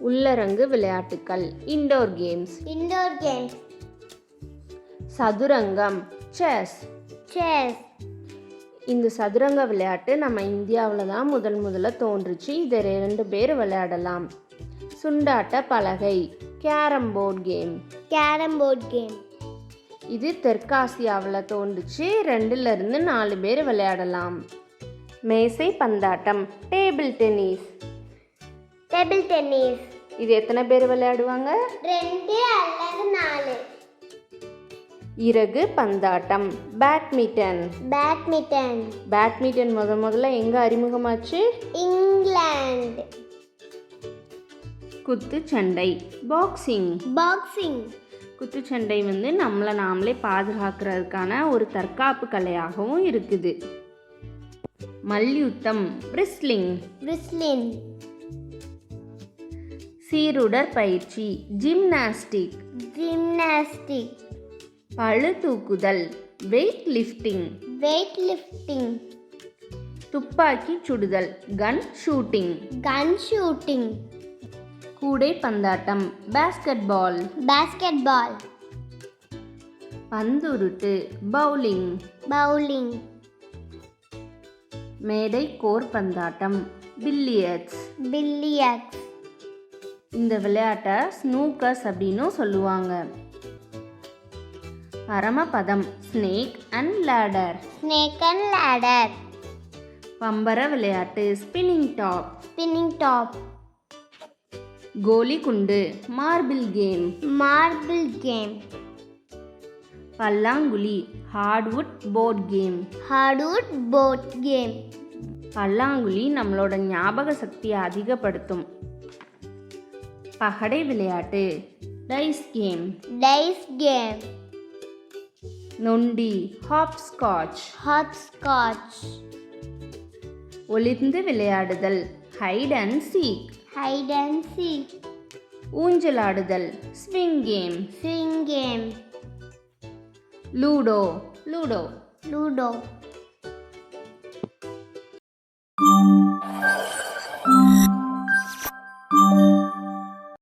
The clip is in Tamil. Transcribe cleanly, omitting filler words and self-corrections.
உள்ளரங்கு விளையாட்டுக்கள் இன்டோர் கேம்ஸ். சதுரங்கம் செஸ். இந்த சதுரங்க விளையாட்டு நம்ம இந்தியாவில் தான் முதல்ல தோன்றுச்சு. இதை 2 பேர் விளையாடலாம். சுண்டாட்ட பலகை கேரம் போர்ட் கேம். இது தெற்காசியாவில் தோன்றுச்சு. 2லிருந்து 4 பேர் விளையாடலாம். மேசை பந்தாட்டம் டேபிள் டென்னிஸ். இது எத்தனை பேர் விளையாடுவாங்க? 2 அல்லது 4. இறகு பந்தாட்டம் பேட்மிண்டன். முதல்ல எங்க அறிமுகமாச்சு? இங்கிலாந்து. குத்துச்சண்டை பாக்ஸிங். குத்துச்சண்டை நம்மளை நாமளே பாதுகாக்கிறதுக்கான ஒரு தற்காப்பு கலையாகவும் இருக்குது. மல்யுத்தம் பிரிஸ்லிங். சீருடர் பயிற்சி ஜிம்னாஸ்டிக். பளு தூக்குதல் வெயிட் லிஃப்டிங். துப்பாக்கி சுடுதல் கன் ஷூட்டிங். கூடை பந்தாட்டம் பேஸ்கெட் பால். பந்துருட்டு பவுலிங். மேடை கோர் பந்தாட்டம் பில்லியர்ட்ஸ். இந்த விளையாட்டை ஸ்னூக்கர்ஸ் அப்படின்னு சொல்லுவாங்க. பரமபதம் ஸ்னேக் அண்ட் லேடர். பம்பர விளையாட்டு ஸ்பின்னிங் டாப். கோலி குண்டு மார்பிள் கேம். பல்லாங்குழி ஹார்ட்வுட் போர்ட் கேம். பல்லாங்குழி நம்மளோட ஞாபக சக்தியை அதிகப்படுத்தும். பகடை விளையாட்டு டைஸ் கேம். நொண்டி ஹாப்ஸ்காட்ச். ஒளிர்ந்து விளையாடுதல் ஹைட் அண்ட் சீக். ஊஞ்சலாடுதல் ஸ்விங் கேம். லூடோ.